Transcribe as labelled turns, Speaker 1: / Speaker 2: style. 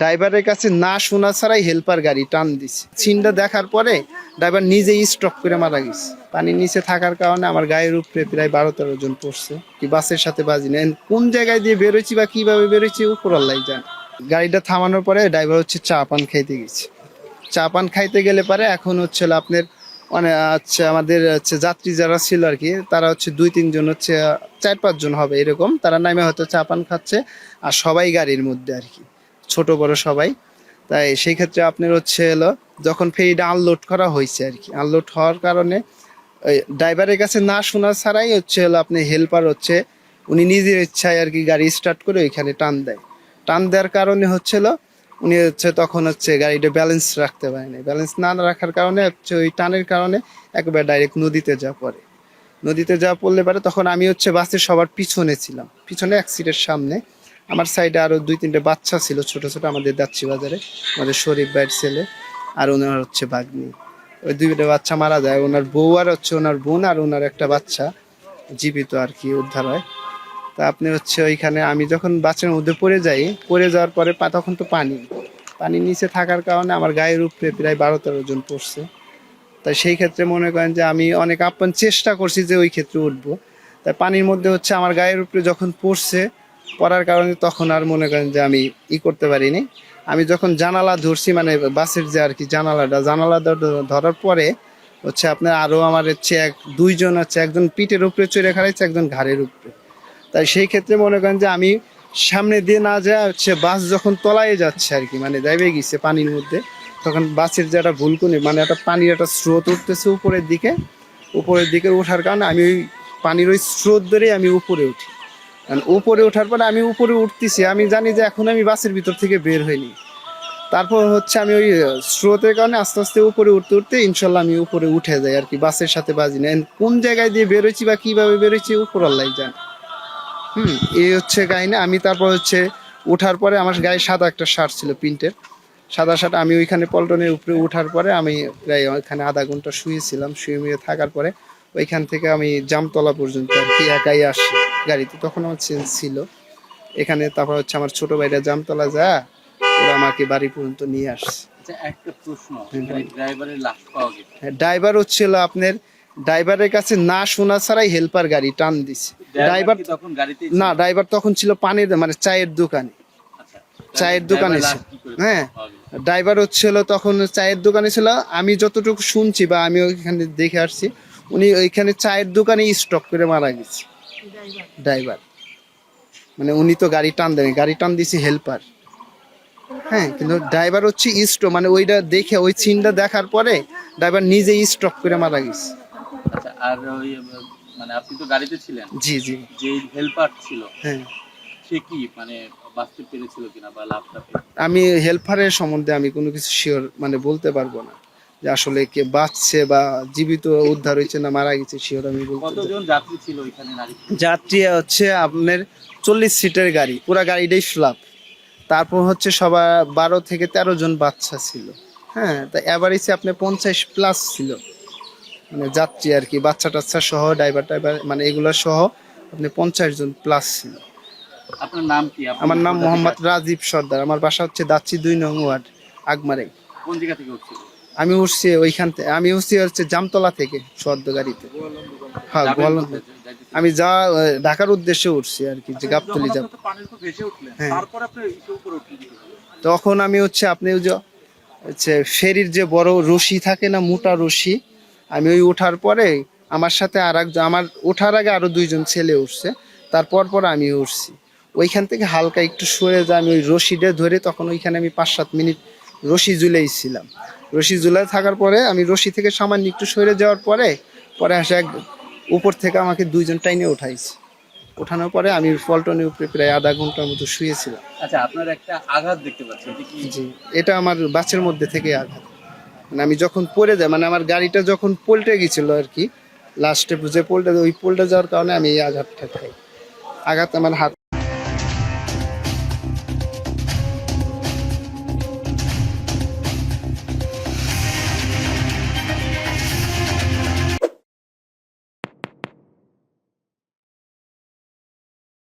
Speaker 1: ড্রাইভারের কাছে না শোনা ছাড়াই হেল্পার গাড়ি টান দিছে। সিনটা দেখার পরে ড্রাইভার নিজেই স্টপ করে মারা গেছে। পানির নিচে থাকার কারণে আমার গায়ের উপরে প্রায় 12-13 জন পড়ছে। কি বাসের সাথে বাজি না, কোন জায়গায় দিয়ে বেরোচ্ছি বা কিভাবে বেরোচ্ছি উপর আল্লাহ জানে। গাড়িটা থামানোর পরে ড্রাইভার হচ্ছে চা পান খাইতে গেছে। চা পান খাইতে গেলে পারে এখন হচ্ছে আপনার মানে আমাদের হচ্ছে যাত্রী যারা ছিল আর কি, তারা হচ্ছে 2-3 জন হচ্ছে 4-5 জন হবে এরকম, তারা নামে হয়তো চা পান খাচ্ছে। আর সবাই গাড়ির মধ্যে আর কি, ছোট বড় সবাই। তাই সেই ক্ষেত্রে আপনার হচ্ছে এলো যখন ফেরিটা আনলোড করা হয়েছে আর কি, আনলোড হওয়ার কারণে ওই ড্রাইভারের কাছে না শোনা ছাড়াই হচ্ছে হলো আপনি হেল্পার হচ্ছে উনি নিজের ইচ্ছায় আর কি গাড়ি স্টার্ট করে ওইখানে টান দেয়। টান দেওয়ার কারণে হচ্ছিল উনি হচ্ছে তখন হচ্ছে গাড়িটা ব্যালেন্স রাখতে পারেনি। ব্যালেন্স না রাখার কারণে হচ্ছে ওই টানের কারণে একবার ডাইরেক্ট নদীতে যা পড়ে। নদীতে যা পড়লে পারে তখন আমি হচ্ছে বাসের সবার পিছনে ছিলাম, পিছনে এক সিটের সামনে। আমার সাইডে আরো 2-3টে বাচ্চা ছিল ছোট ছোট, আমাদের যাচ্ছি বাজারে আমাদের শরীফ ভাইয়ের ছেলে আর ওনার হচ্ছে ভাগ্নি। ওই 2টা বাচ্চা মারা যায়, ওনার বউ আর হচ্ছে ওনার বোন আর ওনার একটা বাচ্চা জীবিত আর কি উদ্ধার হয়। তা আপনি হচ্ছে ওইখানে আমি যখন বাচ্চার মধ্যে পড়ে যাই, পড়ে যাওয়ার পরে তখন তো পানির নিচে থাকার কারণে আমার গায়ের উপরে প্রায় 12-13 জন পড়ছে। তাই সেই ক্ষেত্রে মনে করেন যে আমি অনেক আপ্রাণ চেষ্টা করছি যে ওই ক্ষেত্রে উঠবো। তাই পানির মধ্যে হচ্ছে আমার গায়ের উপরে যখন পড়ার কারণে তখন আর মনে করেন যে আমি করতে পারিনি। আমি যখন জানালা ধরছি মানে বাসের যে আর কি জানালা ধরার পরে হচ্ছে আপনার আরো আমার হচ্ছে 2 জন হচ্ছে, একজন পিঠের উপরে চড়ে খাড়াইছে, একজন ঘাড়ের উপরে। তাই সেই ক্ষেত্রে মনে করেন যে আমি সামনে দিয়ে না যায় হচ্ছে বাস যখন তলায় যাচ্ছে আর কি, মানে যাইবে গেছে পানির মধ্যে, তখন বাসের যে একটা ভুলকুনি মানে একটা পানির একটা স্রোত উঠতেছে উপরের দিকে ওঠার কারণে আমি ওই পানির ওই স্রোত ধরে আমি উপরে উঠি। উপরে ওঠার পরে আমি উপরে উঠতেছি, আমি জানি যে এখন আমি বাসের ভিতর থেকে বের হইনি। তারপর হচ্ছে আমি ওই স্রোতের কারণে আস্তে আস্তে উপরে উঠতে উঠতে ইনশাল্লাহ আমি উপরে উঠে যাই আর কি, বাসের সাথে বাজি না। কোন জায়গায় দিয়ে বেরোচ্ছি বা কিভাবে বেরোচ্ছি উপর আল্লাহ জানে। এই হচ্ছে কাহিনী। আমি তারপর হচ্ছে ওঠার পরে আমার গায়ে সাদা একটা শার্ট ছিল প্রিন্টের, সাদা শার্ট। আমি ওইখানে পল্টনের উপরে ওঠার পরে আমি প্রায় ওইখানে আধা ঘন্টা শুয়েছিলাম। শুয়ে থাকার পরে ওইখান থেকে আমি জামতলা পর্যন্ত আর কি একাই আসি গাড়িতে, তখন আমার চেঞ্জ ছিল এখানে। তারপর হচ্ছে আমার ছোট ভাইরা জামতলা ওরা আমাকে বাড়ি পর্যন্ত নিয়ে আসছে।
Speaker 2: একটা প্রশ্ন, ড্রাইভারের লাশ পাওয়া গেছে,
Speaker 1: ড্রাইভার হচ্ছিল আপনার ড্রাইভারের কাছে না শোনা ছাড়াই হেল্পার গাড়ি টান দিছে। ড্রাইভার তখন ছিল পানির মানে চায়ের দোকানে, চায়ের দোকানে ছিল। হ্যাঁ, ড্রাইভার হচ্ছিল তখন চায়ের দোকানে ছিল। আমি যতটুকু শুনছি বা আমি ওইখানে দেখে আসছি, উনি ওইখানে চায়ের দোকানে স্টপ করে মারা গেছে ড্রাইভার। মানে উনি তো গাড়ি টান দেন, গাড়ি টান দিছে হেল্পার। হ্যাঁ, কিন্তু ড্রাইভার হচ্ছে মানে ওইটা দেখে ওই সিনটা দেখার পরে ড্রাইভার নিজেই স্টপ করে মারা গেছে।
Speaker 2: আচ্ছা, আর ওই মানে আপনি তো গাড়িতে ছিলেন,
Speaker 1: জি জি,
Speaker 2: যে হেল্পার ছিল
Speaker 1: হ্যাঁ,
Speaker 2: সে কি মানে বাঁচতে পেরেছিল কিনা বা লাভটা
Speaker 1: আমি হেল্পারের সম্বন্ধে আমি কোনো কিছু শিওর মানে বলতে পারবো না যে আসলে কে বাঁচছে বা জীবিত উদ্ধার হয়েছে না মারা গেছে, শিওর আমি বলতে।
Speaker 2: কতজন যাত্রী ছিল ওইখানে?
Speaker 1: যাত্রী হচ্ছে আপনার 40 সিটের গাড়ি, পুরো গাড়িটাই ফ্ল্যাপ। তারপর হচ্ছে সবার 12 থেকে 13 জন বাচ্চা ছিল। হ্যাঁ, তা এভারেজে আপনার 50+ ছিল মানে যাত্রী আর কি, বাচ্চা টাচ্চা সহ ড্রাইভার মানে এগুলো সহ আপনি 50 জন প্লাস ছিল।
Speaker 2: আপনার নাম কি?
Speaker 1: আমার নাম মোহাম্মদ রাজীব সর্দার। আমার বাসা হচ্ছে দাচ্ছি 2 নং ওয়ার্ড, আগমারে।
Speaker 2: কোন জায়গা থেকে উঠছিল?
Speaker 1: আমি উঠছি ওইখান থেকে, আমি উঠছি হচ্ছে জামতলা থেকে সর্দ গাড়িতে। হ্যাঁ, আমি ঢাকার উদ্দেশ্যে উঠছি আর কি, যে গাবতলি যাব। হ্যাঁ, তখন আমি হচ্ছে আপনি হচ্ছে ফেরির যে বড় রশি থাকে না, মোটা রশি, আমি ওই ওঠার পরে আমার সাথে আমার ওঠার আগে আরো 2 জন ছেলে উঠছে, তারপর আমি উঠছি। ওইখান থেকে হালকা একটু সরে যা আমি ওই রশিটা ধরে, তখন ওইখানে আমি 5-7 মিনিট রশি ঝুলেইছিলাম। রশি ঝুলাই থাকার পরে আমি রশি থেকে সামান্য একটু সরে যাওয়ার পরে আসে উপর থেকে আমাকে 2 জন টাইনে উঠাইছে। ওঠানোর পরে আমি পল্টনের উপরে প্রায় আধা ঘন্টার মতো শুয়েছিলাম।
Speaker 2: আচ্ছা, আপনার একটা আঘাত দেখতে পাচ্ছি, এটা কি?
Speaker 1: জি, এটা আমার বাসের মধ্যে থেকে আঘাত। মানে আমি যখন পড়ে যাই, মানে আমার গাড়িটা যখন পল্টে গেছিল আর কি, লাস্টে যে ওই পল্টে যাওয়ার কারণে আমি এই আঘাতটা খাই। আঘাত আমার হাত